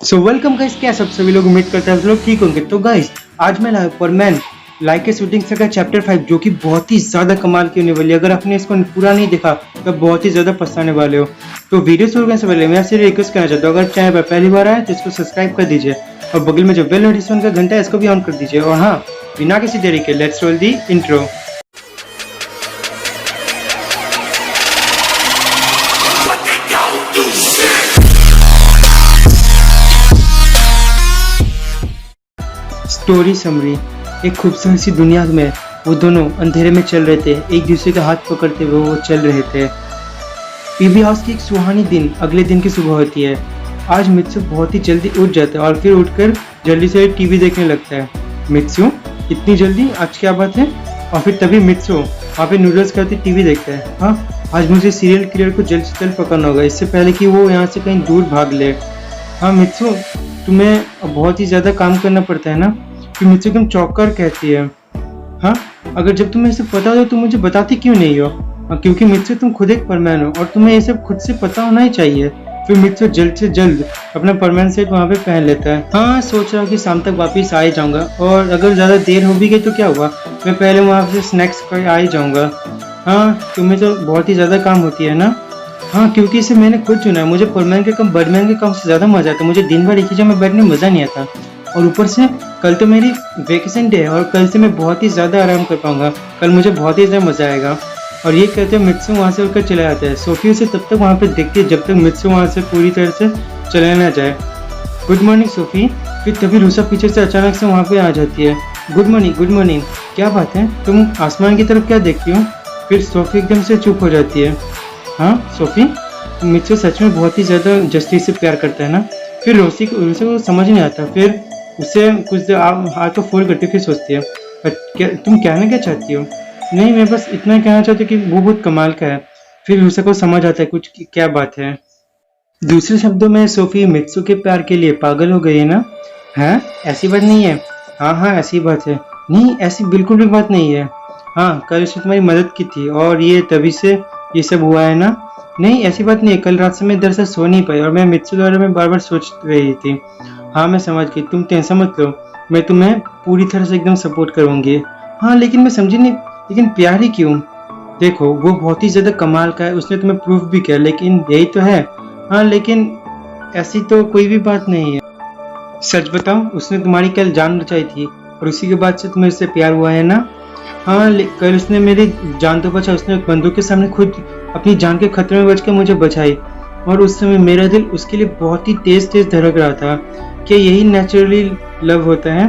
So welcome guys, क्या सब सभी लोग उम्मीद करते हैं आप लोग ठीक होंगे। तो गाइस आज मैं लाया परमैन लाइक ए शूटिंग स्टार का चैप्टर 5 जो कि बहुत ही ज्यादा कमाल की होने वाली है। अगर आपने इसको पूरा नहीं देखा तो बहुत ही ज्यादा पछताने वाले हो। तो वीडियो शुरू करने से पहले मैं आपसे रिक्वेस्ट करना चाहता हूँ, अगर चैनल पर पहली बार आए तो इसको सब्सक्राइब कर दीजिए और बगल में जो बेल नोटिफिकेशन का घंटा है इसको भी ऑन कर दीजिए। और हाँ, बिना किसी देरी के let's roll the intro. Story summary. एक खूबसूरत सी दुनिया में वो दोनों अंधेरे में चल रहे थे, एक दूसरे का हाथ पकड़ते हुए वो चल रहे थे। पीबी हाउस की एक सुहानी दिन अगले दिन की सुबह होती है। आज मित्सु बहुत ही जल्दी उठ जाता है और फिर उठकर जल्दी से टीवी देखने लगता है। मित्सु, इतनी जल्दी, आज क्या बात है? और फिर तभी मित्सु वहाँ पे नूडल्स खाते टीवी देखता है। हाँ, आज मुझे सीरियल किलर को जल्द से जल्द पकड़ना होगा, इससे पहले कि वो यहाँ से कहीं दूर भाग ले। हाँ मित्सु, तुम्हें बहुत ही ज्यादा काम करना पड़ता है ना? फिर मुझसे एकदम चौंक कर कहती है, हाँ अगर जब तुम्हें इसे पता हो तो मुझे बताती क्यों नहीं हो? क्योंकि मुझसे तुम खुद एक परमैन हो और तुम्हें ये सब खुद से पता होना ही चाहिए। फिर मुझसे जल्द से जल्द अपना परमैन सेट वहाँ पे पहन लेता है। हाँ, सोच रहा हूँ कि शाम तक वापिस आ ही जाऊंगा, और अगर ज्यादा देर हो भी गई तो क्या हुआ, मैं पहले वहाँ से स्नैक्स कर आ ही जाऊंगा। हाँ, तुम्हें तो बहुत ही ज्यादा काम होती है ना? हाँ, क्योंकि इसे मैंने खुद चुना है। मुझे परमैन के कम बर्डमैन के काम से ज्यादा मजा आता है। मुझे दिन भर एक ही जगह में बैठने में मजा नहीं आता, और ऊपर से कल तो मेरी वेकेशन डे है और कल से मैं बहुत ही ज़्यादा आराम कर पाऊंगा। कल मुझे बहुत ही ज़्यादा मज़ा आएगा। और ये कहते हैं मित्सु वहाँ से उठकर चला जाता है। सोफी उसे तब तक वहाँ पे देखती है जब तक मित्सु वहाँ से पूरी तरह से चला ना जाए। Good morning Sophie. फिर तभी रूसा पीछे से अचानक से वहाँ पे आ जाती है। Good morning, good morning. क्या बात है, तुम आसमान की तरफ क्या देखती हो? फिर सोफी एकदम से चुप हो जाती है। हाँ सोफी, मित्सु सच में बहुत ही ज़्यादा जस्टिस से प्यार करता है ना? फिर रूसी को समझ नहीं आता। फिर उससे कुछ देर हाथ को फोल्ड करती फिर सोचती है, तुम कहना क्या चाहती हो? नहीं, मैं बस इतना कहना चाहती हूँ कि वो बहुत कमाल का है। फिर रूसा को समझ आता है कुछ क्या बात है। दूसरे शब्दों में सोफी मित्सु के प्यार के लिए पागल हो गई है ना? हाँ, ऐसी बात नहीं है। हाँ हाँ, ऐसी बात है। नहीं, ऐसी बिल्कुल भी बात नहीं है। हाँ, कल उसने तुम्हारी मदद की थी और ये तभी से ये सब हुआ है ना? नहीं, ऐसी बात नहीं है। कल रात से मैं दरअसल सो नहीं पाई और मैं मित्सु के बारे में बार बार सोच रही थी। हाँ मैं समझ गई, तुम टेंशन मत लो, मैं तुम्हें पूरी तरह से एकदम सपोर्ट करूंगी। हाँ लेकिन मैं समझी नहीं, लेकिन प्यार ही क्यों? देखो, वो बहुत ही ज्यादा कमाल का है, उसने तुम्हें प्रूफ भी किया, लेकिन यही तो है। हाँ लेकिन ऐसी तो कोई भी बात नहीं है। सच बताओ, उसने तुम्हारी कल जान बचाई थी और उसी के बाद से तुम्हें उससे प्यार हुआ है ना? हाँ, कल उसने मेरी जान तो बचा, उसने बंदूक के सामने खुद अपनी जान के खतरे में बच के मुझे बचाई, और उस समय मेरा दिल उसके लिए बहुत ही तेज तेज धड़क रहा था। क्या यही नेचुरली लव होता है?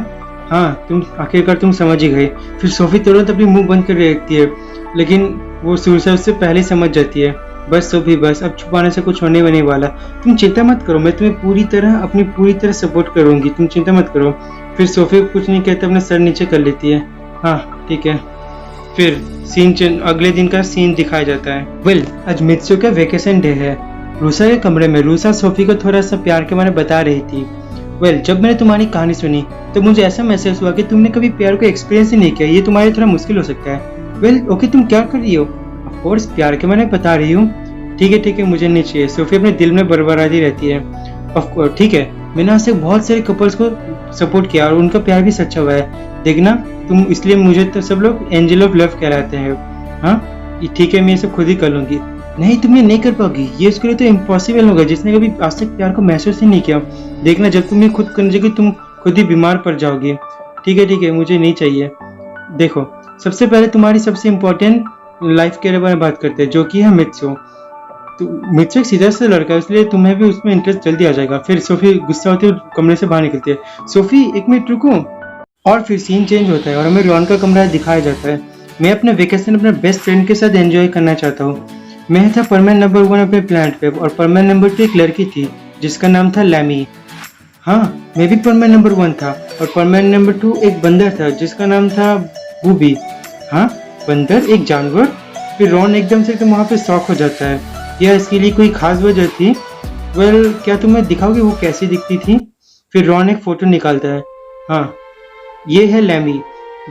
हाँ, तुम आखिरकार तुम समझ ही गए। फिर सोफी तुरंत अपनी मुंह बंद कर रखती है, लेकिन वो सुरसा उससे पहले ही समझ जाती है। बस सोफी, बस अब छुपाने से कुछ होने नहीं वाला। तुम चिंता मत करो, मैं तुम्हें पूरी तरह सपोर्ट करूंगी, तुम चिंता मत करो। फिर सोफी कुछ नहीं कहते अपना सर नीचे कर लेती है। हाँ ठीक है। फिर अगले दिन का सीन दिखाया जाता है। वेल, आज मित्सु का वेकेशन डे है। रूसा के कमरे में रूसा सोफी को थोड़ा सा प्यार के बारे में बता रही थी। वेल, जब मैंने तुम्हारी कहानी सुनी तो मुझे ऐसा महसूस हुआ कि तुमने कभी प्यार को एक्सपीरियंस ही नहीं किया, ये तुम्हारे थोड़ा मुश्किल हो सकता है। वेल ओके, तुम क्या कर रही हो? ऑफ कोर्स प्यार के बारे में बता रही हूँ। ठीक है, मुझे नहीं चाहिए। सोफी अपने दिल में बरबराती रहती है। ऑफ कोर्स ठीक है, मैंने आज तक बहुत सारे कपल्स को सपोर्ट किया और उनका प्यार भी सच्चा हुआ है। देखना तुम, इसलिए मुझे तो सब लोग एंजल ऑफ लव कहलाते हैं। हाँ ठीक है, मैं ये सब खुद ही कर लूंगी। नहीं, तुम ये नहीं कर पाओगी, ये उसके लिए तो इम्पॉसिबल होगा जिसने कभी आज तक प्यार को महसूस ही नहीं किया। देखना, जब तुम ये खुद करने जाओगी तुम खुद ही बीमार पड़ जाओगी। ठीक है, मुझे नहीं चाहिए। देखो, सबसे पहले तुम्हारी सबसे इम्पोर्टेंट लाइफ के बारे में बात करते हैं, जो कि है मित्सु। तो मित्सु एक सीधा सा लड़का है, इसलिए तुम्हें भी उसमें इंटरेस्ट जल्दी आ जाएगा। फिर सोफी गुस्सा होती है, कमरे से बाहर निकलती है। सोफी एक मिनट रुको। और फिर सीन चेंज होता है और हमें रॉन का कमरा दिखाया जाता है। मैं अपने वेकेशन अपने बेस्ट फ्रेंड के साथ एंजॉय करना चाहता हूँ। मैं था परमैन नंबर 1 अपने प्लैनेट पे, और परमैन नंबर 2 एक लड़की थी जिसका नाम था लैमी। हाँ, मैं भी परमैन नंबर 1 था, और परमैन नंबर 2 एक बंदर था जिसका नाम था बूबी। हाँ, बंदर एक जानवर? फिर रॉन एकदम से वहाँ पे शॉक हो जाता है। क्या इसके लिए कोई खास वजह थी? वेल, क्या तुम्हें दिखाओगे वो कैसी दिखती थी? फिर रॉन एक फोटो निकालता है। हाँ, ये है लैमी।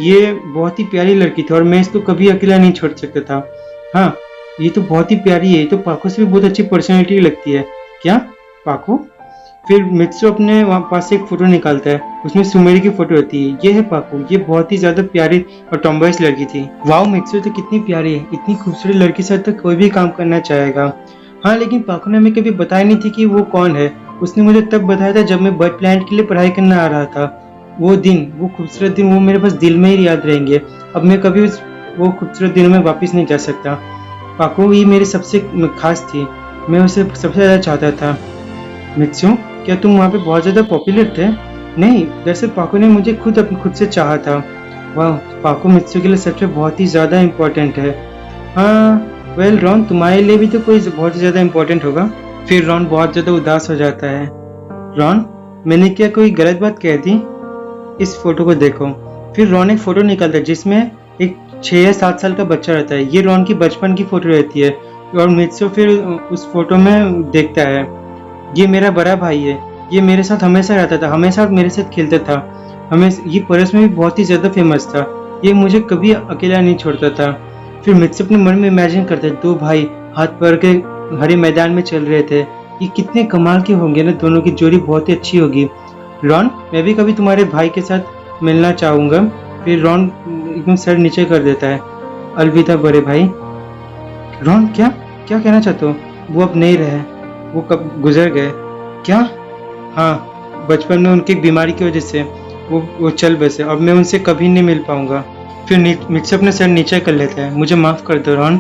ये बहुत ही प्यारी लड़की थी और मैं इसको कभी अकेला नहीं छोड़ सकता था। हाँ, ये तो बहुत ही प्यारी है, ये तो पाको से भी बहुत अच्छी पर्सनैलिटी लगती है। क्या पाको? फिर मित्सु अपने वहाँ पास से एक फोटो निकालता है, उसमें सुमेरी की फोटो होती है। ये है पाकू, ये बहुत ही ज्यादा प्यारी और टॉम्बॉयज लड़की थी। वाओ, मित्सु तो कितनी प्यारी है, इतनी खूबसूरत लड़की के साथ तो कोई भी काम करना चाहेगा। हाँ, लेकिन पाकू ने हमें कभी बताया नहीं थी कि वो कौन है। उसने मुझे तब बताया था जब मैं बर्ड प्लांट के लिए पढ़ाई करने आ रहा था। वो दिन, वो खूबसूरत दिन, वो मेरे पास दिल में ही याद रहेंगे। अब मैं कभी वो खूबसूरत दिनों में वापस नहीं जा सकता। पाकू ही मेरी सबसे खास थी, मैं उसे सबसे ज़्यादा चाहता था। मित्सु, क्या तुम वहाँ पे बहुत ज़्यादा पॉपुलर थे? नहीं, दरअसल पाकू ने मुझे खुद से चाहा था। वाह, पाकू मित्सु के लिए सबसे बहुत ही ज़्यादा इम्पोर्टेंट है। हाँ, वेल रॉन, तुम्हारे लिए भी तो कोई बहुत ही ज़्यादा इम्पोर्टेंट होगा। फिर रॉन बहुत ज़्यादा उदास हो जाता है। रॉन, मैंने क्या कोई गलत बात कह दी? इस फोटो को देखो। फिर रॉन एक फोटो निकालता है जिसमें एक 6 या 7 साल का बच्चा रहता है। ये रॉन की बचपन की फोटो रहती है और मित्सु फिर उस फोटो में देखता है, ये मेरा बड़ा भाई है, ये मेरे साथ हमेशा रहता था, हमेशा मेरे साथ खेलता था, हमें ये पड़ोस में भी बहुत ही ज़्यादा फेमस था, ये मुझे कभी अकेला नहीं छोड़ता था। फिर मित्सु अपने मन में इमेजिन करते हैं 2 भाई हाथ पकड़ के हरे मैदान में चल रहे थे। ये कितने कमाल के होंगे ना, दोनों की जोड़ी बहुत ही अच्छी होगी। रॉन, मैं भी कभी तुम्हारे भाई के साथ मिलना चाहूँगा। फिर रॉन एकदम सर नीचे कर देता है। अलविदा बड़े भाई। रॉन, क्या क्या कहना चाहते हो? वो अब नहीं रहे, वो कब गुजर गए क्या? हाँ, बचपन में उनकी बीमारी की वजह से वो चल बसे। अब मैं उनसे कभी नहीं मिल पाऊंगा। फिर मिक्स अपने सर नीचे कर लेता है। मुझे माफ़ कर दो रॉन।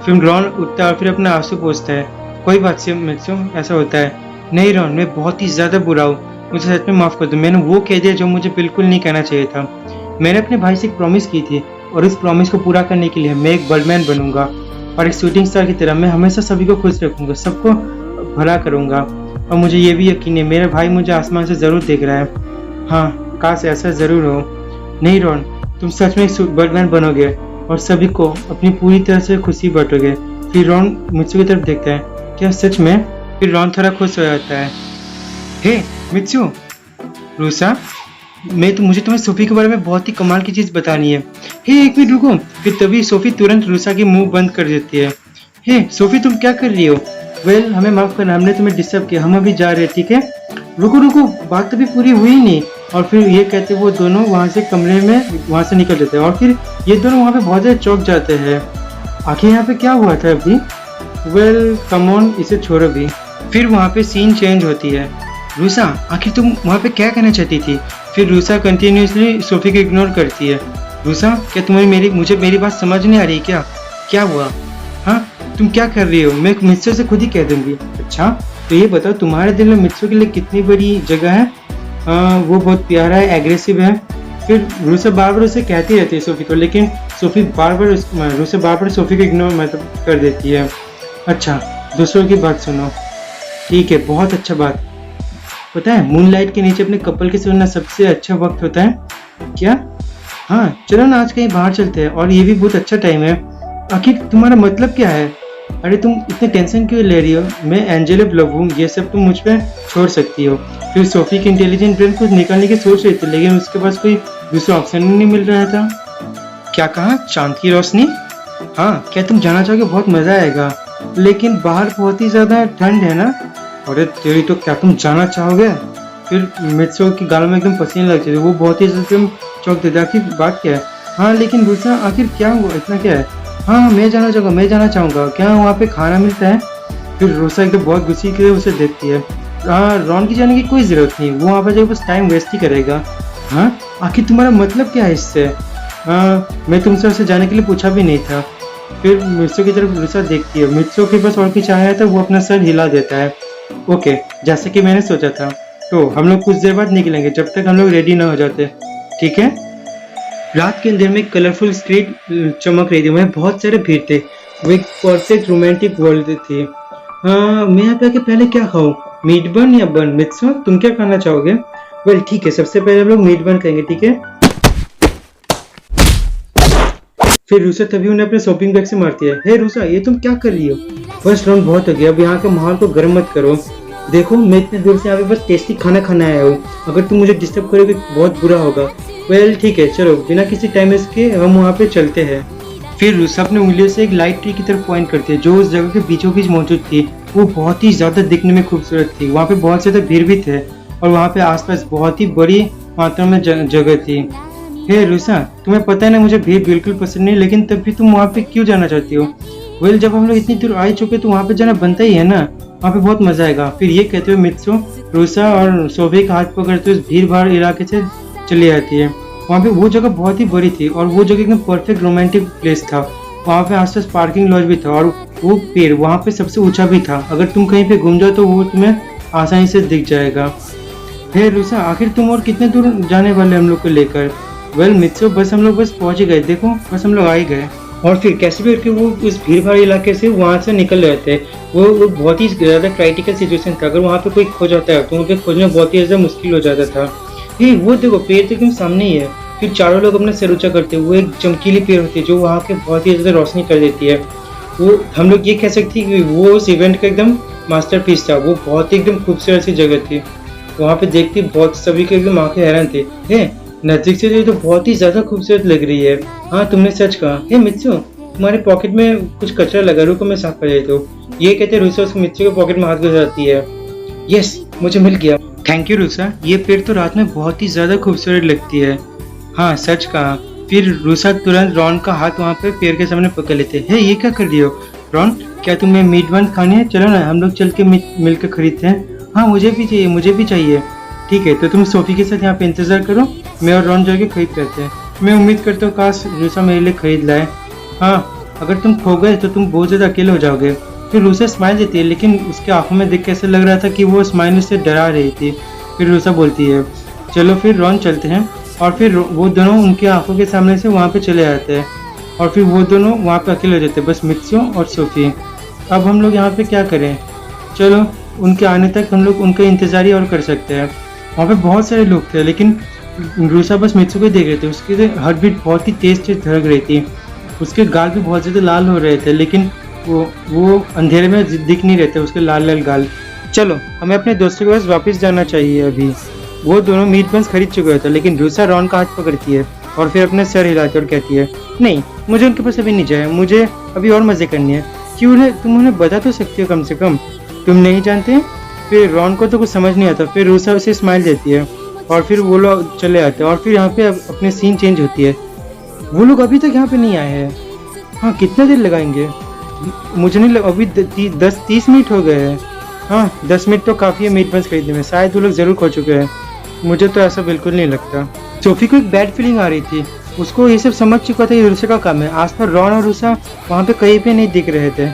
फिर रॉन उठता है और फिर अपना आंसू पोंछता है। कोई बात से मिक्सो, ऐसा होता है। नहीं रॉन, मैं बहुत ही ज़्यादा बुरा हूँ, मुझे सच में माफ़ कर दो। मैंने वो कह दिया जो मुझे बिल्कुल नहीं कहना चाहिए था। मैंने अपने भाई से एक प्रॉमिस की थी और इस प्रॉमिस को पूरा करने के लिए मैं एक बर्डमैन बनूंगा और एक शूटिंग स्टार की तरह मैं हमेशा सभी को खुश रखूंगा, सबको भला करूंगा। और मुझे ये भी यकीन है मेरा भाई मुझे आसमान से ज़रूर देख रहा है। हाँ, काश ऐसा ज़रूर हो। नहीं रॉन, तुम सच में एक बर्डमैन बनोगे और सभी को अपनी पूरी तरह से खुशी बांटोगे। फिर रॉन मित्सु की तरफ देखता है, क्या सच में? फिर रॉन थोड़ा खुश हो जाता है। हे मित्सु, रूसा, मुझे तुम्हें सोफी के बारे में बहुत ही कमाल की चीज़ बतानी है। हे एक मिनट रुको। फिर तभी सोफी तुरंत रूसा की मुंह बंद कर देती है। हे सोफी, तुम क्या कर रही हो? वेल, हमें माफ़ करना, हमने तुम्हें डिस्टर्ब किया, हम अभी जा रहे हैं, ठीक है? रुको रुको, बात अभी पूरी हुई नहीं। और फिर ये कहते वो दोनों वहाँ से कमरे में वहाँ से निकल जाते हैं और फिर ये दोनों वहाँ पे बहुत ज़्यादा चौंक जाते हैं। आखिर यहाँ पे क्या हुआ था अभी? वेल कम ऑन, इसे छोड़ो भी। फिर वहाँ पे सीन चेंज होती है। रूसा, आखिर तुम वहाँ पे क्या कहना चाहती थी? फिर रूसा कंटिन्यूसली सोफी को इग्नोर करती है। रूसा, क्या तुम्हें मुझे मेरी बात समझ नहीं आ रही क्या? क्या हुआ? हाँ, तुम क्या कर रही हो? मैं मित्सु से खुद ही कह दूंगी। अच्छा, तो ये बताओ तुम्हारे दिल में मित्सु के लिए कितनी बड़ी जगह है? वो बहुत प्यारा है, एग्रेसिव है। फिर रूसा बार बार उसे कहती रहती है सोफी को, लेकिन सोफी रूसा बार बार सोफी को इग्नोर मतलब कर देती है। अच्छा, दूसरों की बात सुनो। ठीक है, बहुत अच्छा बात। पता है मूनलाइट के नीचे अपने कपल के सुनना सबसे अच्छा वक्त होता है। क्या? हाँ, चलो ना आज कहीं बाहर चलते हैं और ये भी बहुत अच्छा टाइम है। आखिर तुम्हारा मतलब क्या है? अरे तुम इतने टेंशन क्यों ले रही हो? मैं एंजल ऑफ लव हूँ, ये सब तुम मुझ पर छोड़ सकती हो। फिर सोफी की इंटेलिजेंट ब्रेन कुछ निकालने की सोच रही थी, लेकिन उसके पास कोई दूसरा ऑप्शन नहीं मिल रहा था। क्या कहा? चांद की रोशनी? हाँ, क्या तुम जाना चाहोगे? बहुत मजा आएगा, लेकिन बाहर बहुत ही ज्यादा ठंड है ना। अरे तेरी तो, क्या तुम जाना चाहोगे? फिर मित्सु की गालों में एकदम पसीने लगते थे, वो बहुत ही एकदम चौंक देता। आखिर बात क्या है? हाँ लेकिन रूसा, आखिर क्या हुआ, इतना क्या है? हाँ, मैं जाना चाहूँगा। क्या वहाँ पे खाना मिलता है? फिर रूसा एकदम बहुत गुस्से के उसे देखती है। हाँ, रॉन की जाने की कोई ज़रूरत नहीं, वो वहाँ पर जाकर बस टाइम वेस्ट ही करेगा। हाँ, आखिर तुम्हारा मतलब क्या है इससे? मैं तुमसे उसे जाने के लिए पूछा भी नहीं था। फिर मित्सु की तरफ रूसा देखती है। मित्सु के पास और कुछ आया था, वो अपना सर हिला देता है। ओके, जैसे कि मैंने सोचा था, तो हम लोग कुछ देर बाद निकलेंगे जब तक हम लोग रेडी ना हो जाते, ठीक है? रात के अंधेरे में कलरफुल स्ट्रीट चमक रही थी, वहाँ बहुत सारे भीड़ थे, वो एक परफेक्ट रोमांटिक वर्ल्ड थी। मैं यहाँ पे आके पहले क्या खाऊं, मीट बन या बन? मित्सु, तुम क्या खाना चाहोगे? वेल ठीक है, सबसे पहले हम लोग मीट बन खाएंगे, ठीक है? फिर रूसा तभी उन्हें अपने शॉपिंग बैग से मारती है। हे रूसा, ये तुम क्या कर रही हो? बस रॉन, बहुत हो गया, अब यहाँ के माहौल को गर्म मत करो। देखो, मैं इतने दूर से यहाँ पे बस टेस्टी खाना खाने आया हूँ, अगर तुम मुझे डिस्टर्ब करोगे बहुत बुरा होगा। वेल ठीक है, चलो बिना किसी टाइम वेस्ट के हम वहाँ पे चलते हैं। फिर रूसा अपने उंगलियों से एक लाइट ट्री की तरफ पॉइंट करती है जो उस जगह के बीचों बीच मौजूद थी। वो बहुत ही ज़्यादा दिखने में खूबसूरत थी। वहाँ पे बहुत ज़्यादा भीड़ भी थे और वहाँ पे आसपास बहुत ही बड़ी मात्रा में जगह थी। हे रुसा, तुम्हें पता है ना मुझे भीड़ बिल्कुल पसंद नहीं, लेकिन तब भी तुम वहाँ पे क्यों जाना चाहती हो? वेल, जब हम लोग इतनी दूर आ ही चुके तो वहाँ पे जाना बनता ही है ना, वहाँ पे बहुत मजा आएगा। फिर ये कहते हुए मित्सु रूसा और सोफी का हाथ पकड़ते हुए उस भीड़ भाड़ इलाके से चली आती है। वहाँ पे वो जगह बहुत ही बड़ी थी और वो जगह एकदम परफेक्ट रोमांटिक प्लेस था। वहाँ पे आसपास पार्किंग लॉज भी था और वो पेड़ वहाँ पे सबसे ऊंचा भी था। अगर तुम कहीं पे घूम जाओ तो वो तुम्हें आसानी से दिख जाएगा। हे रूसा, आखिर तुम और कितने दूर जाने वाले हम लोग को लेकर? वेल मित्सु, बस हम लोग बस पहुंच ही गए, देखो बस हम लोग आ ही गए। और फिर कैसे भी करके वो उस भीड़ भाड़ इलाके से वहाँ से निकल रहे थे। वो बहुत ही ज़्यादा क्राइटिकल सिचुएशन था। अगर वहाँ पे कोई खो जाता है तो उनके खोजना बहुत ही ज़्यादा मुश्किल हो जाता था। ये वो देखो पेड़ तो एकदम सामने ही है। फिर चारों लोग अपना सिर ऊंचा करते हुए एक चमकीली पेड़ होती है जो वहाँ के बहुत ही ज़्यादा रोशनी कर देती है। वो हम लोग ये कह सकते हैं कि वो उस इवेंट का एकदम मास्टरपीस था। वो बहुत ही एकदम खूबसूरत सी जगह थी। वहाँ पे देखते बहुत सभी के एकदम आंखें हैरान थे। हे नजदीक से ये तो बहुत ही ज्यादा खूबसूरत लग रही है। हाँ तुमने सच कहा। हे मित्सु, तुम्हारे पॉकेट में कुछ कचरा लगा, रुको मैं साफ कर देता हूँ। ये कहते रूसा उस मित्सु के पॉकेट में हाथ घुसाती है। यस, मुझे मिल गया। थैंक यू रूसा, ये पेड़ तो रात में बहुत ही ज्यादा खूबसूरत लगती है। हाँ सच कहा। फिर रूसा तुरंत रॉन का हाथ वहाँ पे पेड़ के सामने पकड़ लेते हैं। ये क्या कर रही हो रॉन? क्या तुम्हें मीट बन खानी है? चलो ना हम लोग चल के मिलकर खरीदते हैं। हाँ मुझे भी चाहिए, मुझे भी चाहिए। ठीक है, तो तुम सोफी के साथ यहाँ पे इंतजार करो, मैं और रॉन जाके खरीद करते हैं। मैं उम्मीद करता हूँ काश रूसा मेरे लिए खरीद लाए। हाँ, अगर तुम खो गए तो तुम बहुत ज़्यादा अकेले हो जाओगे। फिर रूसा स्माइल देती है, लेकिन उसके आंखों में देख के ऐसा लग रहा था कि वो स्माइल से डरा रही थी। फिर रूसा बोलती है चलो फिर रॉन चलते हैं। और फिर वो दोनों उनकी आंखों के सामने से वहाँ पे चले जाते हैं और फिर वो दोनों वहाँ पे अकेले हो जाते हैं, बस मित्सु और सोफी। अब हम लोग यहाँ पे क्या करें? चलो उनके आने तक हम लोग उनका इंतजार ही और कर सकते हैं। वहाँ पे बहुत सारे लोग थे लेकिन रूसा बस मित्सु को देख रहे थे। उसकी हार्ट बीट बहुत ही तेज धड़क रही थी। उसके गाल भी बहुत ज़्यादा लाल हो रहे थे, लेकिन वो अंधेरे में दिख नहीं रहे थे उसके लाल लाल गाल। चलो हमें अपने दोस्तों के पास वापस जाना चाहिए। अभी वो दोनों मीट बंस खरीद चुके थे, लेकिन रूसा रॉन का हाथ पकड़ती है और फिर अपने सर हिलाती और कहती है नहीं, मुझे उनके पास अभी नहीं जाए, मुझे अभी और मज़े करनी है। क्यों तुम उन्हें बता तो सकती हो कम से कम, तुम नहीं जानते? फिर रॉन को तो कुछ समझ नहीं आता। फिर रूसा उसे स्माइल देती है और फिर वो लोग चले आते हैं और फिर यहाँ पे अपने सीन चेंज होती है। वो लोग अभी तक यहाँ पे नहीं आए हैं। हाँ कितना देर लगाएंगे? मुझे नहीं लगा, अभी 10-30 मिनट हो गए हैं। हाँ 10 मिनट तो काफ़ी है मीट बंस खरीदने में, शायद वो लोग ज़रूर खो चुके हैं। मुझे तो ऐसा बिल्कुल नहीं लगता। सोफी को एक बैड फीलिंग आ रही थी। उसको ये सब समझ चुका था ये रूसा का काम है। आज पर रॉन और रूसा वहाँ पे कहीं पे नहीं दिख रहे थे।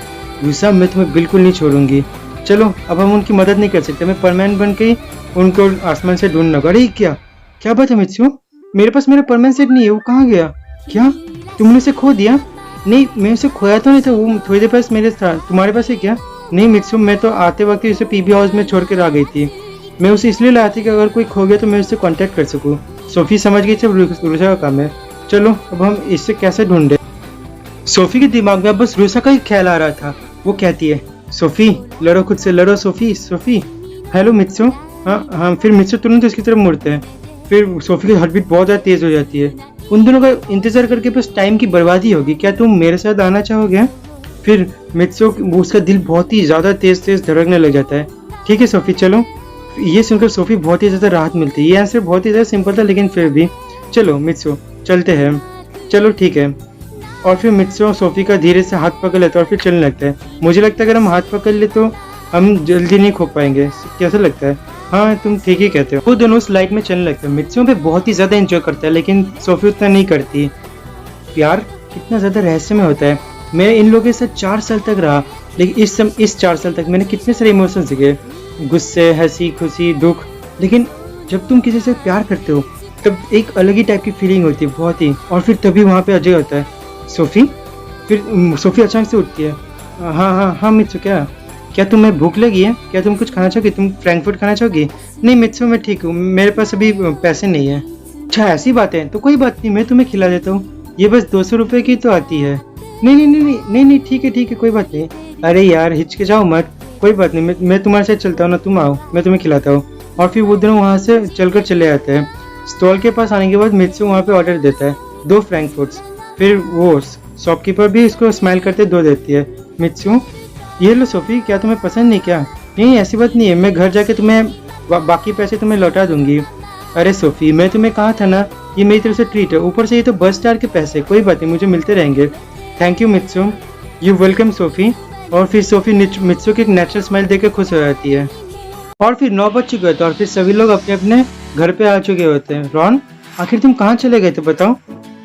रूसा, मैं तुम्हें बिल्कुल नहीं छोड़ूंगी। चलो अब हम उनकी मदद नहीं कर सकते, मैं परमानेंट बन के उनको आसमान से ढूंढना। अरे क्या बात है मित्सु? मेरे पास मेरा परमानेंट सेट नहीं है, वो कहाँ गया? क्या तुमने उसे खो दिया? नहीं, मैं उसे खोया तो नहीं था, वो थोड़ी देर पास मेरे था। तुम्हारे पास है क्या? नहीं मित्सु, मैं तो आते वक्त ही उसे पीबी हाउस में छोड़ कर आ गई थी। मैं उसे इसलिए लाया था कि अगर कोई खो गया तो मैं उससे कांटेक्ट कर सकूं। सोफी समझ गई सब रूसा का काम है। चलो अब हम इससे कैसे ढूंढे? सोफी के दिमाग में बस रूसा का ही ख्याल आ रहा था। वो कहती है सोफी लड़ो, खुद से लड़ो सोफी। हेलो मित्सु। हाँ फिर मित्सु तुरंत उसकी तरफ मुड़ते हैं। फिर सोफी की हार्ट बीट बहुत ज़्यादा तेज हो जाती है। उन दोनों का इंतजार करके बस टाइम की बर्बादी होगी। क्या तुम मेरे साथ आना चाहोगे? फिर मित्सु उसका दिल बहुत ही ज़्यादा तेज धड़कने लग जाता है। ठीक है सोफी चलो। ये सुनकर सोफी बहुत ही ज़्यादा राहत मिलती है। ये आंसर बहुत ही ज़्यादा सिंपल था, लेकिन फिर भी चलो मित्सु चलते हैं। चलो ठीक है। और फिर मित्सु और सोफी का धीरे से हाथ पकड़ लेते और फिर चलने लगता है। मुझे लगता है अगर हम हाथ पकड़ ले तो हम जल्दी नहीं खो पाएंगे। कैसा लगता है? हाँ तुम ठीक ही कहते हो। वो दोनों उस लाइट में चलने लगते हैं। मित्सु पे बहुत ही ज़्यादा एंजॉय करता है, लेकिन सोफी उतना नहीं करती। प्यार कितना ज़्यादा रहस्यमय होता है। मैं इन लोगों के साथ 4 साल तक रहा, लेकिन इस 4 साल तक मैंने कितने सारे इमोशंस दिखे, गुस्से, हंसी, खुशी, दुख। लेकिन जब तुम किसी से प्यार करते हो तब एक अलग ही टाइप की फीलिंग होती है बहुत ही। और फिर तभी वहाँ पे अजय होता है। सोफी। फिर सोफी अचानक से उठती है। हाँ मित्सु, क्या तुम्हें भूख लगी है? क्या तुम कुछ खाना चाहोगी? तुम फ्रैंकफर्ट खाना चाहोगी? नहीं मित्सु, मैं ठीक हूँ, मेरे पास अभी पैसे नहीं है। अच्छा ऐसी बात है तो कोई बात नहीं, मैं तुम्हें खिला देता हूँ। ये बस 200 रुपये की तो आती है। नहीं ठीक है कोई बात नहीं। अरे यार हिचकिचाओ मत, कोई बात नहीं, मैं तुम्हारे साथ चलता हूँ ना, तुम आओ मैं तुम्हें खिलाता हूँ। और फिर वो दोनों वहाँ से चलकर चले आते हैं। स्टॉल के पास आने के बाद मित्सु वहाँ पे ऑर्डर देता है 2 फ्रैंकफर्ट्स। फिर वो शॉपकीपर भी इसको स्माइल करते 2 देती है। मित्सु ये लो सोफी, क्या तुम्हें पसंद नहीं क्या? नहीं ऐसी बात नहीं है, मैं घर जाके तुम्हें बाकी पैसे तुम्हें लौटा दूंगी। अरे सोफी, मैं तुम्हें कहा था ना, ये मेरी तरफ से ट्रीट है, ऊपर से ये तो बस स्टार के पैसे, कोई बात नहीं, मुझे मिलते रहेंगे। Thank you Mitsu. You welcome Sophie. और फिर सोफी मित्सु की एक नेचुरल स्माइल देकर खुश हो जाती है। और फिर 9 बज चुके होते हैं और फिर सभी लोग अपने अपने घर पे आ चुके होते हैं। रॉन, आखिर तुम कहाँ चले गए थे बताओ?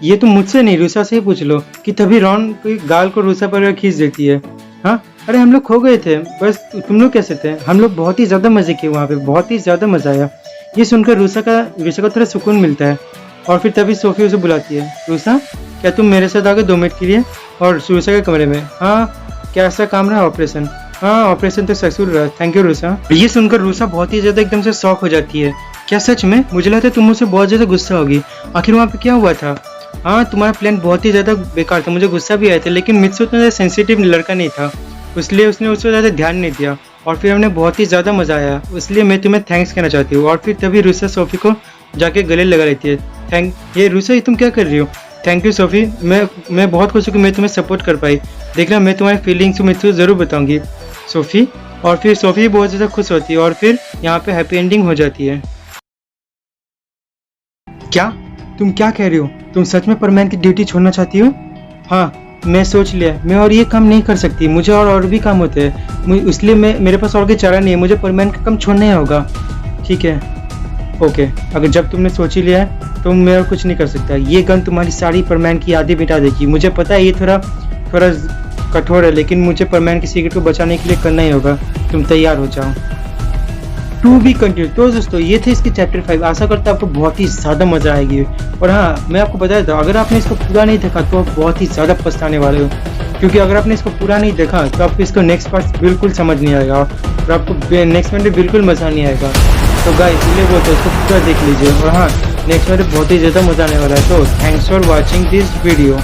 ये तुम मुझसे नहीं, रूसा से ही पूछ लो। कि तभी रॉन कोई गाल को रूसा पर खींच देती है। हाँ, अरे हम लोग खो गए थे, बस तुम लोग कैसे थे? हम लोग बहुत ही ज़्यादा मज़े किए वहाँ पे, बहुत ही ज़्यादा मज़ा आया। ये सुनकर रूसा को थोड़ा सुकून मिलता है। और फिर तभी सोफी उसे बुलाती है। रूसा, क्या तुम मेरे साथ आ गए 2 मिनट के लिए? और रूसा के कमरे में। हाँ, क्या ऐसा काम रहा ऑपरेशन? हाँ, ऑपरेशन तो सक्सेसफुल रहा, थैंक यू रूसा। ये सुनकर रूसा बहुत ही ज़्यादा एकदम से शॉक हो जाती है। क्या सच में? मुझे लगता है तुम मुझसे बहुत ज़्यादा गुस्सा होगी। आखिर वहाँ पे क्या हुआ था? हाँ, तुम्हारा प्लान बहुत ही ज़्यादा बेकार था, मुझे गुस्सा भी आया था, लेकिन मित्सु उतना ज़्यादा सेंसिटिव लड़का नहीं था, इसलिए उसने उस पर ज़्यादा ध्यान नहीं दिया। और फिर हमने बहुत ही ज़्यादा मज़ा आया, इसलिए मैं तुम्हें थैंक्स कहना चाहती हूँ। और फिर तभी रूसा सोफी को जाके गले लगा लेती है। ये रूसा, ये तुम क्या कर रही हो? थैंक यू सोफी, मैं बहुत खुश हूँ कि मैं तुम्हें सपोर्ट कर पाई। देखना, मैं तुम्हारी फीलिंग्स मित्सु ज़रूर बताऊँगी सोफी। और फिर सोफी बहुत ज़्यादा खुश होती है और फिर यहाँ पे हैप्पी एंडिंग हो जाती है। क्या तुम क्या कह रही हो? तुम सच में परमैन की ड्यूटी छोड़ना चाहती हो? हाँ, मैं सोच लिया, मैं और ये काम नहीं कर सकती, मुझे और भी काम होते हैं, इसलिए मेरे पास और कोई चारा नहीं है, मुझे परमैन का काम छोड़ना ही होगा। ठीक है, ओके, अगर जब तुमने सोच ही लिया है तो मैं और कुछ नहीं कर सकता। ये गन तुम्हारी सारी परमैन की यादें मिटा देगी। मुझे पता है ये थोड़ा कठोर है, लेकिन मुझे परमैन की सीक्रेट को बचाने के लिए करना ही होगा। तुम तैयार हो जाओ। To be continue. तो दोस्तों, ये थे इसके चैप्टर 5। आशा करता हूँ आपको बहुत ही ज़्यादा मज़ा आएगी। और हाँ, मैं आपको बता देता हूँ, अगर आपने इसको पूरा नहीं देखा तो आप बहुत ही ज़्यादा पछताने वाले हो, क्योंकि अगर आपने इसको पूरा नहीं देखा तो आपको इसको नेक्स्ट पार्ट बिल्कुल समझ नहीं आएगा और आपको नेक्स्ट में बिल्कुल मज़ा नहीं आएगा। तो गाइस, इसलिए बोलते इसको पूरा देख लीजिए। और हाँ, नेक्स्ट में बहुत ही ज़्यादा मज़ा आने वाला है। तो thanks for watching this video.